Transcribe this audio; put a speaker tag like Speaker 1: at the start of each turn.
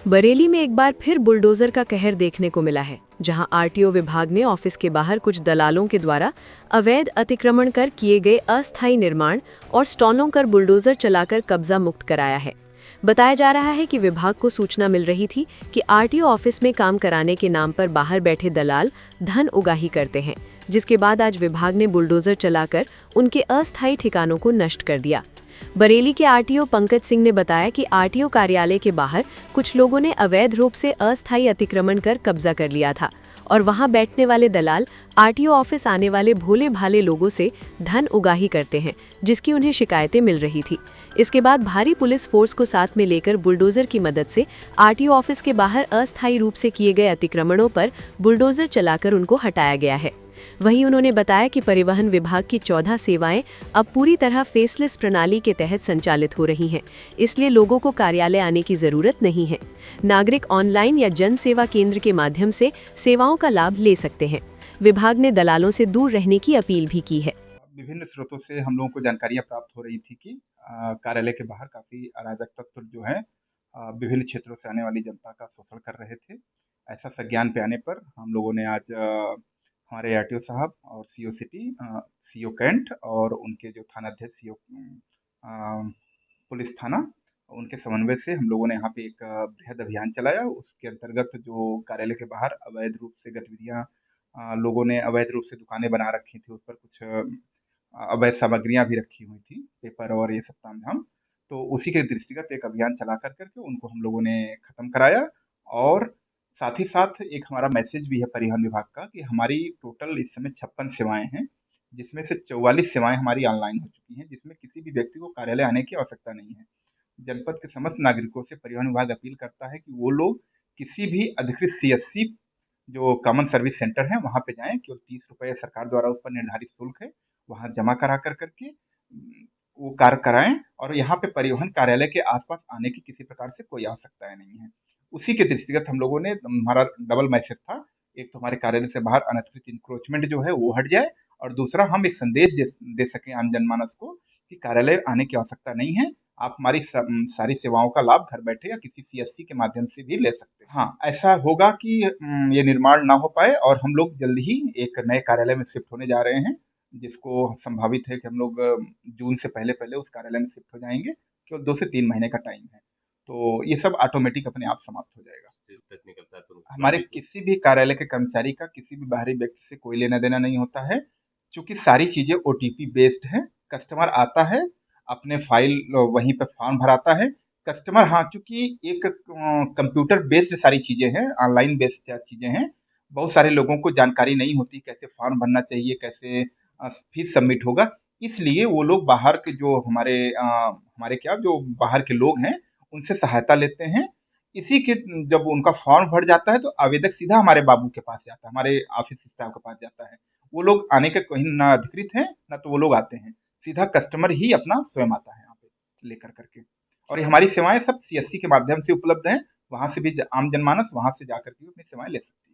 Speaker 1: बरेली में एक बार फिर बुलडोजर का कहर देखने को मिला है, जहां आरटीओ विभाग ने ऑफिस के बाहर कुछ दलालों के द्वारा अवैध अतिक्रमण कर किए गए अस्थायी निर्माण और स्टॉलों कर बुलडोजर चलाकर कब्जा मुक्त कराया है। बताया जा रहा है कि विभाग को सूचना मिल रही थी कि आरटीओ ऑफिस में काम कराने के नाम पर बाहर बैठे दलाल धन उगाही करते हैं, जिसके बाद आज विभाग ने बुलडोजर चलाकर उनके अस्थायी ठिकानों को नष्ट कर दिया। बरेली के आरटीओ पंकज सिंह ने बताया कि आरटीओ कार्यालय के बाहर कुछ लोगों ने अवैध रूप से अस्थायी अतिक्रमण कर कब्जा कर लिया था और वहां बैठने वाले दलाल आरटीओ ऑफिस आने वाले भोले भाले लोगों से धन उगाही करते हैं, जिसकी उन्हें शिकायतें मिल रही थी। इसके बाद भारी पुलिस फोर्स को साथ में लेकर बुलडोजर की मदद से आरटीओ ऑफिस के बाहर अस्थायी रूप से किए गए अतिक्रमणों पर बुलडोजर चलाकर उनको हटाया गया है। वहीं उन्होंने बताया कि परिवहन विभाग की 14 सेवाएं अब पूरी तरह फेसलेस प्रणाली के तहत संचालित हो रही हैं, इसलिए लोगों को कार्यालय आने की जरूरत नहीं है। नागरिक ऑनलाइन या जन सेवा केंद्र के माध्यम से सेवाओं का लाभ ले सकते हैं। विभाग ने दलालों से दूर रहने की अपील भी की है।
Speaker 2: विभिन्न स्रोतों से हम लोगों को जानकारियां प्राप्त हो रही थी कि कार्यालय के बाहर काफी अराजक तत्व जो है विभिन्न क्षेत्रों से आने वाली जनता का शोषण कर रहे थे। ऐसा संज्ञान पे आने पर हम लोगों ने आज हमारे आरटीओ साहब और सीओ सिटी, सीओ कैंट और उनके जो थाना अध्यक्ष सीओ पुलिस थाना, उनके समन्वय से हम लोगों ने यहाँ पे एक बृहद अभियान चलाया। उसके अंतर्गत जो कार्यालय के बाहर अवैध रूप से गतिविधियां, लोगों ने अवैध रूप से दुकानें बना रखी थी, उस पर कुछ अवैध सामग्रियां भी रखी हुई थी, पेपर और ये सब तामझाम। तो उसी के दृष्टिगत एक अभियान चला करके उनको हम लोगों ने खत्म कराया। और साथ ही साथ एक हमारा मैसेज भी है परिवहन विभाग का कि हमारी टोटल इस समय 56 सेवाएं हैं, जिसमें से 44 सेवाएं हमारी ऑनलाइन हो चुकी हैं, जिसमें किसी भी व्यक्ति को कार्यालय आने की आवश्यकता नहीं है। जनपद के समस्त नागरिकों से परिवहन विभाग अपील करता है कि वो लोग किसी भी अधिकृत सीएससी जो कॉमन सर्विस सेंटर है वहां पे जाएं। केवल 30 रुपए सरकार द्वारा उस पर निर्धारित शुल्क है, वहां जमा करा करके वो कार्य कराएं। और यहाँ पे परिवहन कार्यालय के आसपास आने की किसी प्रकार से कोई आवश्यकता नहीं है। उसी के दृष्टिगत हम लोगों ने, हमारा डबल मैसेज था, एक तो हमारे कार्यालय से बाहर अनधिकृत इंक्रोचमेंट जो है वो हट जाए, और दूसरा हम एक संदेश दे सकें आम जनमानस को कि कार्यालय आने की आवश्यकता नहीं है, आप हमारी सारी सेवाओं का लाभ घर बैठे या किसी सीएससी के माध्यम से भी ले सकते हैं। हाँ, ऐसा होगा कि ये निर्माण ना हो पाए, और हम लोग जल्द ही एक नए कार्यालय में शिफ्ट होने जा रहे हैं, जिसको संभावित है कि हम लोग जून से पहले पहले उस कार्यालय में शिफ्ट हो जाएंगे। केवल 2 से 3 महीने का टाइम है, तो ये सब ऑटोमेटिक अपने आप समाप्त हो जाएगा। हमारे किसी भी कार्यालय के कर्मचारी का किसी भी बाहरी व्यक्ति से कोई लेना देना नहीं होता है, क्योंकि सारी चीजें ओटीपी बेस्ड है। कस्टमर आता है, अपने फाइल वहीं पे फॉर्म भराता है। कस्टमर, हाँ, चूंकि एक कंप्यूटर बेस्ड सारी चीजें हैं, ऑनलाइन बेस्ड चीजें हैं, बहुत सारे लोगों को जानकारी नहीं होती कैसे फॉर्म भरना चाहिए, कैसे फीस सबमिट होगा। इसलिए वो लोग बाहर के जो हमारे क्या जो बाहर के लोग हैं उनसे सहायता लेते हैं। इसी के जब उनका फॉर्म भर जाता है तो आवेदक सीधा हमारे बाबू के पास जाता है, हमारे ऑफिस स्टाफ के पास जाता है। वो लोग आने के कहीं ना अधिकृत हैं ना तो वो लोग आते हैं, सीधा कस्टमर ही अपना स्वयं आता है यहाँ पे लेकर करके। और ये हमारी सेवाएं सब सीएससी के माध्यम से उपलब्ध हैं, वहां से भी आम जनमानस वहां से जाकर के अपनी सेवाएं ले सकते हैं।